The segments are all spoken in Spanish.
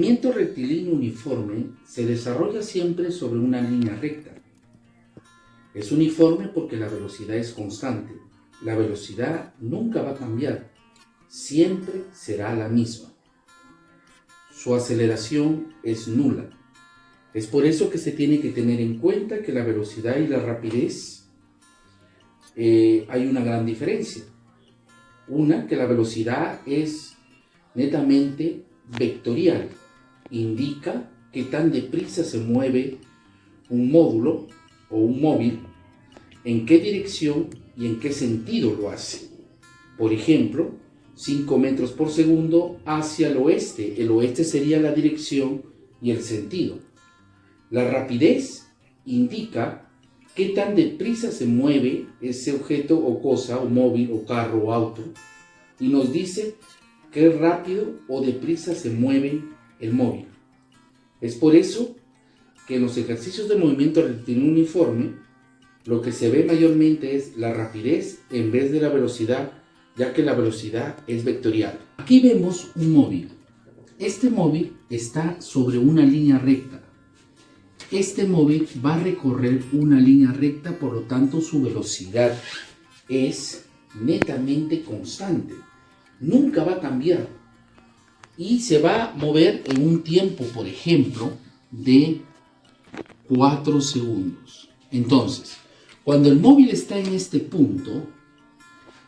movimiento rectilíneo uniforme se desarrolla siempre sobre una línea recta. Es uniforme porque la velocidad es constante. La velocidad nunca va a cambiar, siempre será la misma. Su aceleración es nula. Es por eso que se tiene que tener en cuenta que la velocidad y la rapidez hay una gran diferencia. Una, que la velocidad es netamente vectorial, indica qué tan deprisa se mueve un módulo o un móvil, en qué dirección y en qué sentido lo hace. Por ejemplo, 5 metros por segundo hacia el oeste. El oeste sería la dirección y el sentido. La rapidez indica qué tan deprisa se mueve ese objeto o cosa, o móvil, o carro, o auto, y nos dice qué rápido o deprisa se mueve el móvil. Es por eso que en los ejercicios de movimiento rectilíneo uniforme, lo que se ve mayormente es la rapidez en vez de la velocidad, ya que la velocidad es vectorial. Aquí vemos un móvil. Este móvil está sobre una línea recta. Este móvil va a recorrer una línea recta, por lo tanto su velocidad es netamente constante. Nunca va a cambiar. Y se va a mover en un tiempo, por ejemplo, de 4 segundos. Entonces, cuando el móvil está en este punto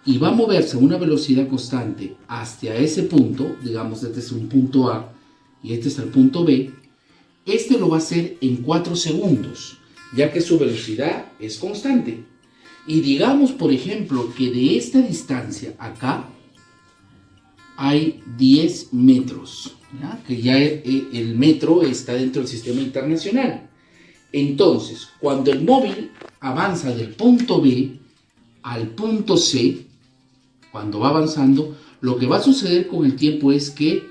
y va a moverse a una velocidad constante hasta ese punto, digamos este es un punto A y este es el punto B, este lo va a hacer en 4 segundos, ya que su velocidad es constante. Y digamos, por ejemplo, que de esta distancia acá hay 10 metros, ¿ya? Que ya el metro está dentro del sistema internacional. Entonces, cuando el móvil avanza del punto B al punto C, cuando va avanzando, lo que va a suceder con el tiempo es que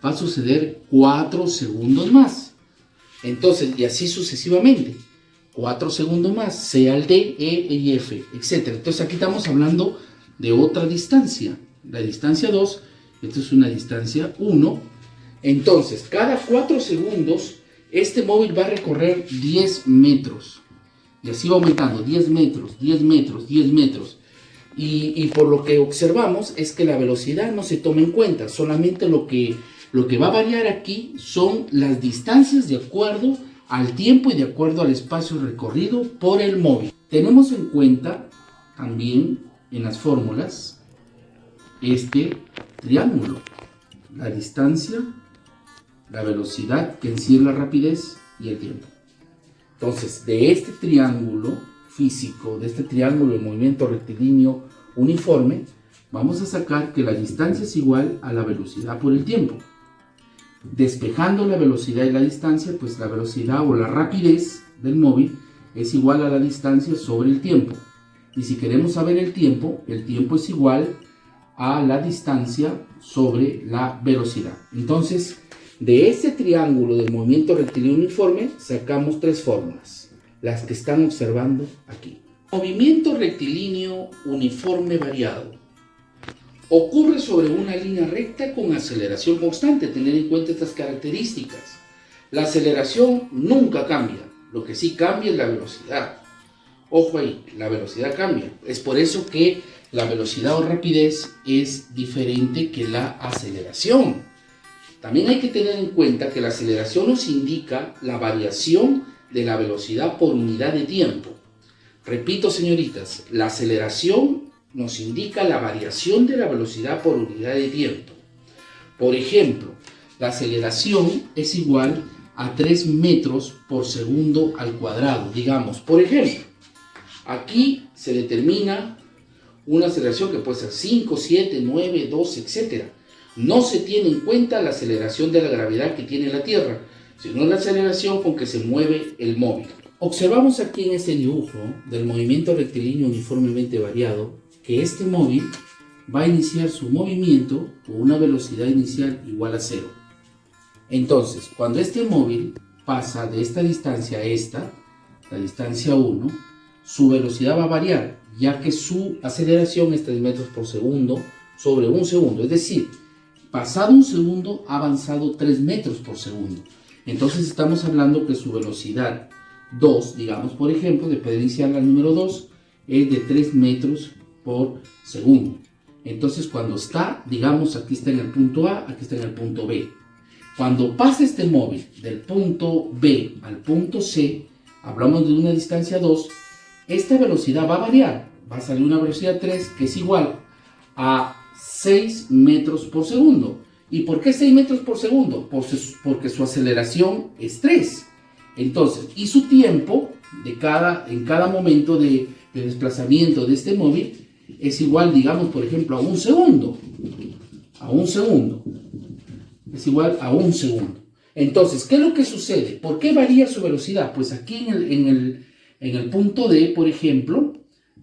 va a suceder 4 segundos más. Entonces, y así sucesivamente, 4 segundos más, C al D, E y F, etc. Entonces aquí estamos hablando de otra distancia, la distancia 2, esta es una distancia 1. Entonces, cada 4 segundos, este móvil va a recorrer 10 metros. Y así va aumentando, 10 metros, 10 metros, 10 metros. Y por lo que observamos es que la velocidad no se toma en cuenta, solamente lo que va a variar aquí son las distancias de acuerdo al tiempo y de acuerdo al espacio recorrido por el móvil. Tenemos en cuenta también en las fórmulas este triángulo, la distancia, la velocidad, que en sí es la rapidez, y el tiempo. Entonces, de este triángulo físico, de este triángulo de movimiento rectilíneo uniforme, vamos a sacar que la distancia es igual a la velocidad por el tiempo. Despejando la velocidad y la distancia, pues la velocidad o la rapidez del móvil es igual a la distancia sobre el tiempo. Y si queremos saber el tiempo es igual a la distancia sobre la velocidad. Entonces, de este triángulo del movimiento rectilíneo uniforme sacamos 3 fórmulas, las que están observando aquí. Movimiento rectilíneo uniforme variado ocurre sobre una línea recta con aceleración constante. Tener en cuenta estas características. La aceleración nunca cambia, lo que sí cambia es la velocidad. Ojo ahí, la velocidad cambia. Es por eso que la velocidad o rapidez es diferente que la aceleración. También hay que tener en cuenta que la aceleración nos indica la variación de la velocidad por unidad de tiempo. Repito, señoritas, la aceleración nos indica la variación de la velocidad por unidad de tiempo. Por ejemplo, la aceleración es igual a 3 metros por segundo al cuadrado. Digamos, por ejemplo, aquí se determina una aceleración que puede ser 5, 7, 9, 12, etc. No se tiene en cuenta la aceleración de la gravedad que tiene la Tierra, sino la aceleración con que se mueve el móvil. Observamos aquí en este dibujo del movimiento rectilíneo uniformemente variado que este móvil va a iniciar su movimiento con una velocidad inicial igual a 0. Entonces, cuando este móvil pasa de esta distancia a esta, la distancia 1, su velocidad va a variar, ya que su aceleración es 3 metros por segundo sobre un segundo. Es decir, pasado un segundo ha avanzado 3 metros por segundo. Entonces estamos hablando que su velocidad 2, digamos por ejemplo, de poder iniciar al número 2, es de 3 metros por segundo. Entonces cuando está, digamos, aquí está en el punto A, aquí está en el punto B. Cuando pasa este móvil del punto B al punto C, hablamos de una distancia 2, esta velocidad va a variar. Va a salir una velocidad 3 que es igual a 6 metros por segundo. ¿Y por qué 6 metros por segundo? Porque su aceleración es 3. Entonces, y su tiempo en cada momento de desplazamiento de este móvil es igual, digamos, por ejemplo, a un segundo. Es igual a un segundo. Entonces, ¿qué es lo que sucede? ¿Por qué varía su velocidad? Pues aquí en el punto D, por ejemplo,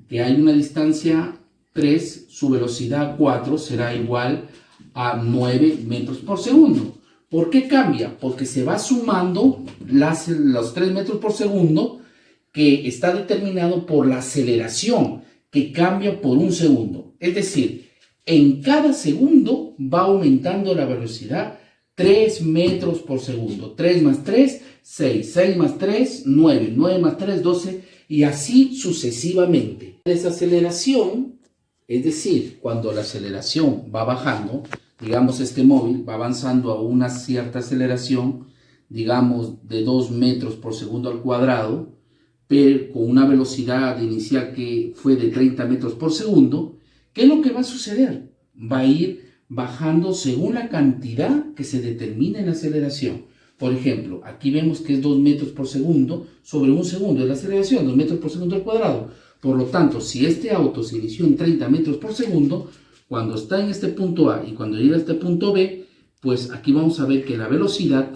que hay una distancia 3, su velocidad 4 será igual a 9 metros por segundo. ¿Por qué cambia? Porque se va sumando los 3 metros por segundo que está determinado por la aceleración que cambia por un segundo. Es decir, en cada segundo va aumentando la velocidad 3 metros por segundo. 3 más 3, 6. 6 más 3, 9. 9 más 3, 12. Y así sucesivamente. Desaceleración, es decir, cuando la aceleración va bajando, digamos este móvil va avanzando a una cierta aceleración, digamos de 2 metros por segundo al cuadrado, pero con una velocidad inicial que fue de 30 metros por segundo, ¿qué es lo que va a suceder? Va a ir bajando según la cantidad que se determina en la aceleración. Por ejemplo, aquí vemos que es 2 metros por segundo sobre un segundo de la aceleración, 2 metros por segundo al cuadrado. Por lo tanto, si este auto se inició en 30 metros por segundo, cuando está en este punto A y cuando llega a este punto B, pues aquí vamos a ver que la velocidad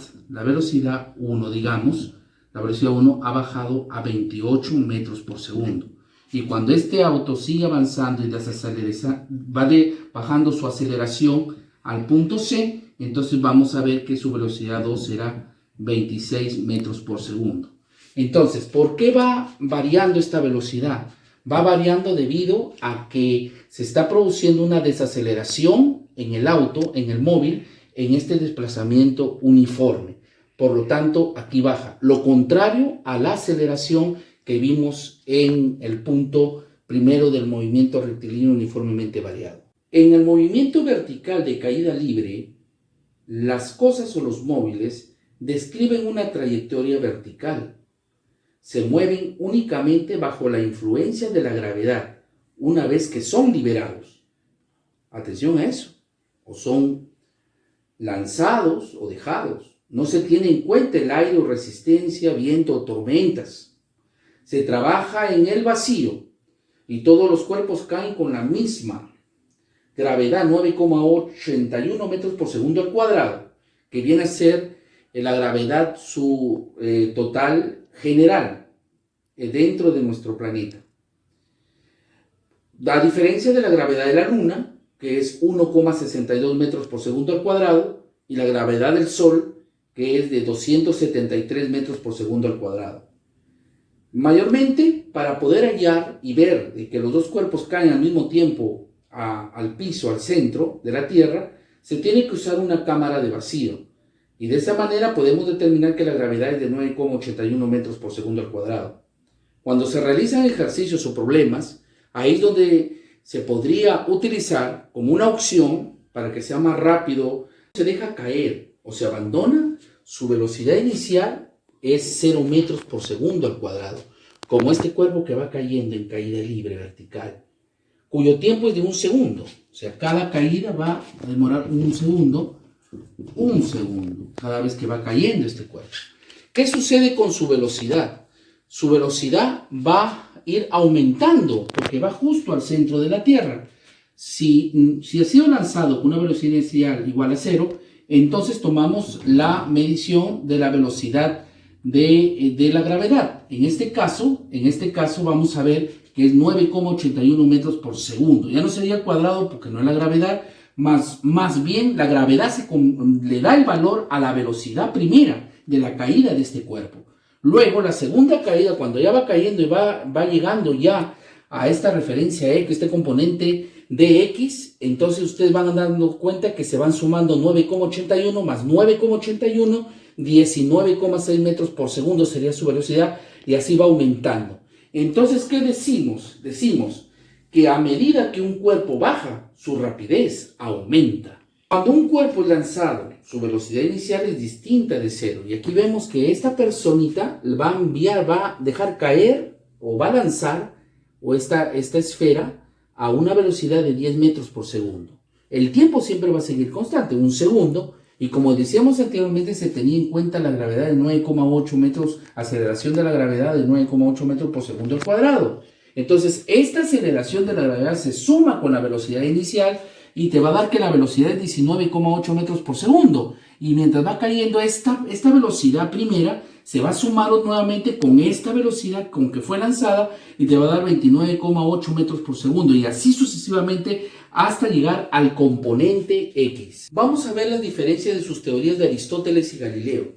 1, digamos, la velocidad 1 ha bajado a 28 metros por segundo. Y cuando este auto sigue avanzando y va bajando su aceleración al punto C, entonces vamos a ver que su velocidad 2 será 26 metros por segundo. Entonces, ¿por qué va variando esta velocidad? Va variando debido a que se está produciendo una desaceleración en el auto, en el móvil, en este desplazamiento uniforme. Por lo tanto, aquí baja. Lo contrario a la aceleración que vimos en el punto primero del movimiento rectilíneo uniformemente variado. En el movimiento vertical de caída libre, las cosas o los móviles describen una trayectoria vertical. Se mueven únicamente bajo la influencia de la gravedad, una vez que son liberados. Atención a eso. O son lanzados o dejados. No se tiene en cuenta el aire o resistencia, viento o tormentas. Se trabaja en el vacío y todos los cuerpos caen con la misma gravedad, 9,81 metros por segundo al cuadrado, que viene a ser la gravedad total general dentro de nuestro planeta. A diferencia de la gravedad de la Luna, que es 1,62 metros por segundo al cuadrado, y la gravedad del Sol, que es de 273 metros por segundo al cuadrado. Mayormente, para poder hallar y ver que los dos cuerpos caen al mismo tiempo al piso, al centro de la Tierra, se tiene que usar una cámara de vacío. Y de esa manera podemos determinar que la gravedad es de 9,81 metros por segundo al cuadrado. Cuando se realizan ejercicios o problemas, ahí es donde se podría utilizar como una opción para que sea más rápido. Se deja caer o se abandona, su velocidad inicial es 0 metros por segundo al cuadrado, como este cuerpo que va cayendo en caída libre vertical, cuyo tiempo es de un segundo. O sea, cada caída va a demorar un segundo, cada vez que va cayendo este cuerpo. ¿Qué sucede con su velocidad? Su velocidad va a ir aumentando porque va justo al centro de la Tierra. Si ha sido lanzado con una velocidad inicial igual a 0, entonces tomamos la medición de la velocidad de la gravedad. En este caso vamos a ver que es 9,81 metros por segundo. Ya no sería el cuadrado porque no es la gravedad, más bien la gravedad le da el valor a la velocidad primera de la caída de este cuerpo. Luego la segunda caída, cuando ya va cayendo y va llegando ya a esta referencia X, este componente dx, entonces ustedes van dando cuenta que se van sumando 9,81 más 9,81, 19,6 metros por segundo sería su velocidad, y así va aumentando. Entonces, ¿qué decimos? Decimos que a medida que un cuerpo baja, su rapidez aumenta. Cuando un cuerpo es lanzado, su velocidad inicial es distinta de cero. Y aquí vemos que esta personita va a dejar caer o va a lanzar esta esfera a una velocidad de 10 metros por segundo. El tiempo siempre va a seguir constante, un segundo. Y como decíamos anteriormente, se tenía en cuenta la gravedad de 9,8 metros, aceleración de la gravedad de 9,8 metros por segundo al cuadrado. Entonces, esta aceleración de la gravedad se suma con la velocidad inicial y te va a dar que la velocidad es 19,8 metros por segundo. Y mientras va cayendo esta velocidad primera, se va a sumar nuevamente con esta velocidad con que fue lanzada y te va a dar 29,8 metros por segundo. Y así sucesivamente hasta llegar al componente X. Vamos a ver las diferencias de sus teorías de Aristóteles y Galileo.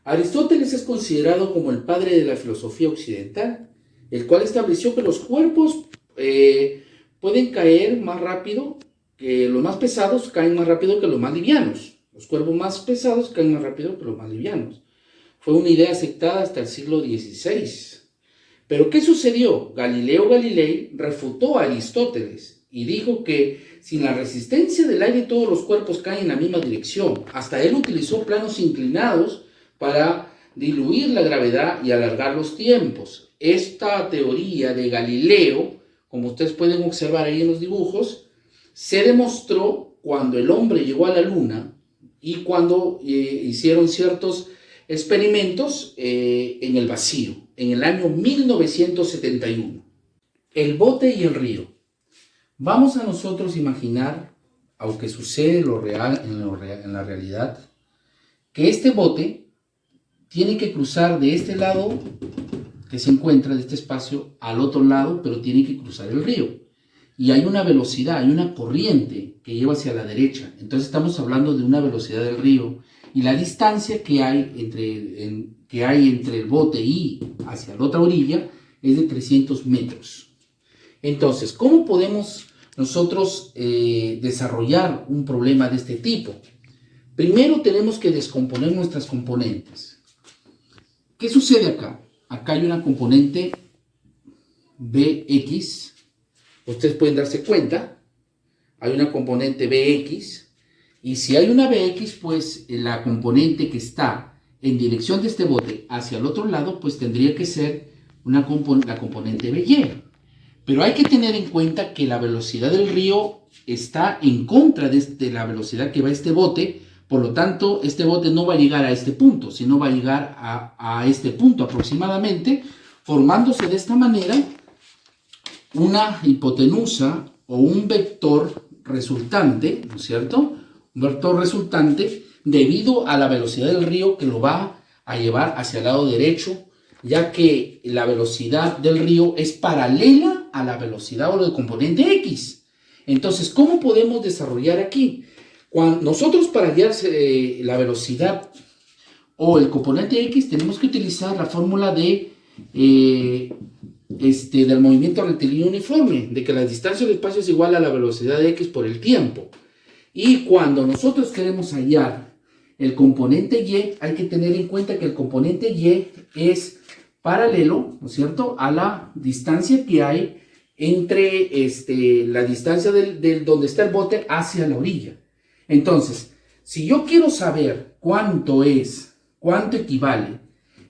Aristóteles es considerado como el padre de la filosofía occidental, el cual estableció que los cuerpos pueden caer más rápido, que los más pesados caen más rápido que los más livianos. Los cuerpos más pesados caen más rápido que los más livianos. Fue una idea aceptada hasta el siglo XVI. Pero ¿qué sucedió? Galileo Galilei refutó a Aristóteles y dijo que sin la resistencia del aire todos los cuerpos caen en la misma dirección. Hasta él utilizó planos inclinados para diluir la gravedad y alargar los tiempos. Esta teoría de Galileo, como ustedes pueden observar ahí en los dibujos, se demostró cuando el hombre llegó a la luna y cuando hicieron ciertos experimentos en el vacío, en el año 1971. El bote y el río. Vamos a nosotros imaginar, aunque sucede en la realidad, que este bote tiene que cruzar de este lado que se encuentra, de este espacio, al otro lado, pero tiene que cruzar el río. Y hay una velocidad, hay una corriente que lleva hacia la derecha. Entonces estamos hablando de una velocidad del río y la distancia que hay entre el bote y hacia la otra orilla es de 300 metros. Entonces, ¿cómo podemos nosotros desarrollar un problema de este tipo? Primero tenemos que descomponer nuestras componentes. ¿Qué sucede acá? Acá hay una componente Bx. Ustedes pueden darse cuenta, hay una componente Bx, y si hay una Bx, pues la componente que está en dirección de este bote hacia el otro lado, pues tendría que ser la componente By. Pero hay que tener en cuenta que la velocidad del río está en contra de la velocidad que va este bote, por lo tanto, este bote no va a llegar a este punto, sino va a llegar a este punto aproximadamente, formándose de esta manera una hipotenusa o un vector resultante, ¿no es cierto? Un vector resultante debido a la velocidad del río que lo va a llevar hacia el lado derecho, ya que la velocidad del río es paralela a la velocidad o del componente X. Entonces, ¿cómo podemos desarrollar aquí? Cuando nosotros para hallar la velocidad o el componente X tenemos que utilizar la fórmula del movimiento rectilíneo uniforme, de que la distancia del espacio es igual a la velocidad de X por el tiempo. Y cuando nosotros queremos hallar el componente Y, hay que tener en cuenta que el componente Y es paralelo, ¿no es cierto?, a la distancia que hay entre la distancia donde está el bote hacia la orilla. Entonces, si yo quiero saber cuánto equivale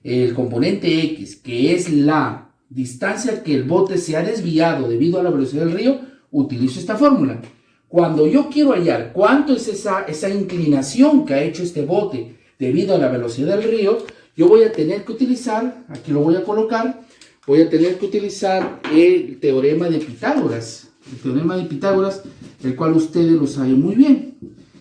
el componente X, que es la distancia que el bote se ha desviado debido a la velocidad del río, utilizo esta fórmula. Cuando yo quiero hallar cuánto es esa inclinación que ha hecho este bote debido a la velocidad del río, yo voy a tener que utilizar, aquí lo voy a colocar, voy a tener que utilizar el teorema de Pitágoras. El teorema de Pitágoras, el cual ustedes lo saben muy bien.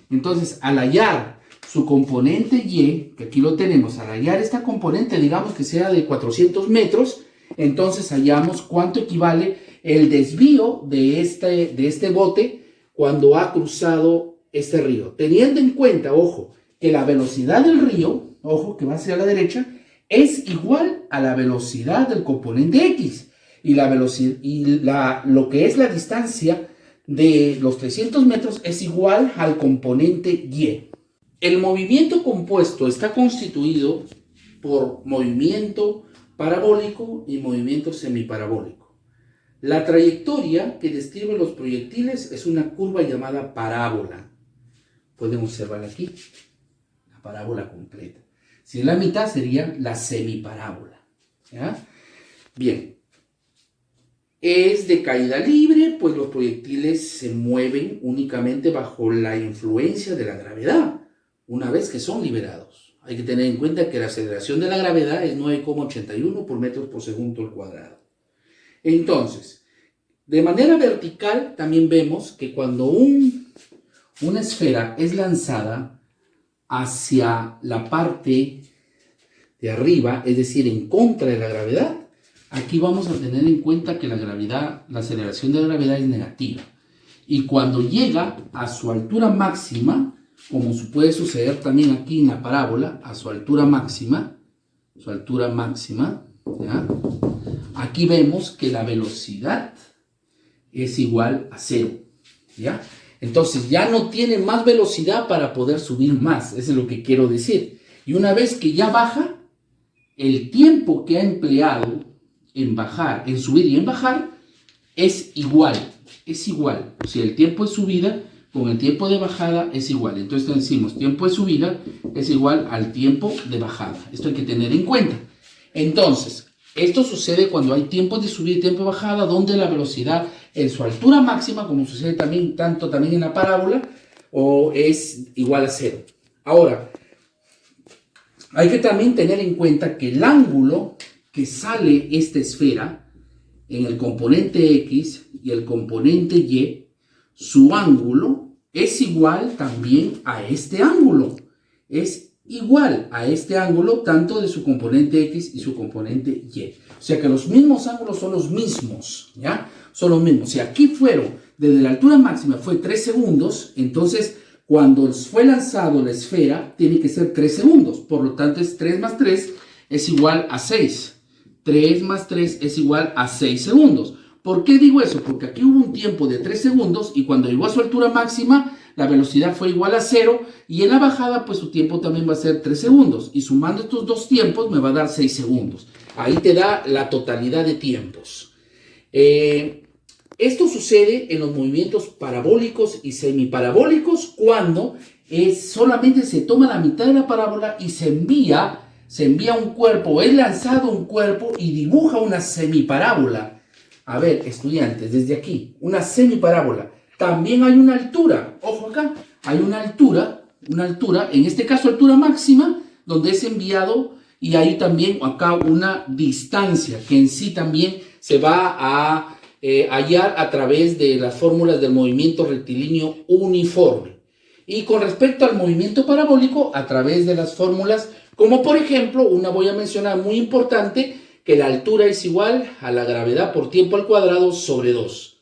Entonces, al hallar su componente Y, que aquí lo tenemos, al hallar esta componente, digamos que sea de 400 metros, entonces hallamos cuánto equivale el desvío de este bote cuando ha cruzado este río. Teniendo en cuenta, ojo, que la velocidad del río, ojo, que va hacia la derecha, es igual a la velocidad del componente X. Y lo que es la distancia de los 300 metros es igual al componente y. El movimiento compuesto está constituido por movimiento parabólico y movimiento semiparabólico. La trayectoria que describe los proyectiles es una curva llamada parábola. Pueden observar aquí la parábola completa. Si es la mitad sería la semiparábola. ¿Ya? Bien. Es de caída libre, pues los proyectiles se mueven únicamente bajo la influencia de la gravedad, una vez que son liberados. Hay que tener en cuenta que la aceleración de la gravedad es 9,81 por metros por segundo al cuadrado. Entonces, de manera vertical también vemos que cuando una esfera es lanzada hacia la parte de arriba, es decir, en contra de la gravedad, aquí vamos a tener en cuenta que la aceleración de la gravedad es negativa. Y cuando llega a su altura máxima, como puede suceder también aquí en la parábola, a su altura máxima, ¿ya? Aquí vemos que la velocidad es igual a 0, ¿ya? Entonces ya no tiene más velocidad para poder subir más, eso es lo que quiero decir. Y una vez que ya baja, el tiempo que ha empleado en bajar, en subir y en bajar, es igual. O sea, el tiempo de subida con el tiempo de bajada es igual. Entonces decimos, tiempo de subida es igual al tiempo de bajada. Esto hay que tener en cuenta. Entonces, esto sucede cuando hay tiempos de subida y tiempo de bajada, donde la velocidad en su altura máxima, como sucede también en la parábola, o es igual a 0. Ahora, hay que también tener en cuenta que el ángulo que sale esta esfera en el componente X y el componente Y, su ángulo es igual también a este ángulo. Es igual a este ángulo tanto de su componente X y su componente Y. O sea que los mismos ángulos son los mismos, ¿ya? Son los mismos. Si aquí fueron, desde la altura máxima fue 3 segundos, entonces cuando fue lanzado la esfera tiene que ser 3 segundos. Por lo tanto es 3 más 3 es igual a 6. 3 más 3 es igual a 6 segundos. ¿Por qué digo eso? Porque aquí hubo un tiempo de 3 segundos y cuando llegó a su altura máxima, la velocidad fue igual a 0 y en la bajada, pues su tiempo también va a ser 3 segundos. Y sumando estos dos tiempos me va a dar 6 segundos. Ahí te da la totalidad de tiempos. Esto sucede en los movimientos parabólicos y semiparabólicos cuando solamente se toma la mitad de la parábola y se envía un cuerpo, es lanzado un cuerpo y dibuja una semiparábola. A ver, estudiantes, desde aquí, una semiparábola. También hay una altura, ojo acá, hay una altura, en este caso altura máxima, donde es enviado, y hay también acá una distancia que en sí también se va a hallar a través de las fórmulas del movimiento rectilíneo uniforme. Y con respecto al movimiento parabólico, a través de las fórmulas, como por ejemplo, una voy a mencionar muy importante, que la altura es igual a la gravedad por tiempo al cuadrado sobre 2.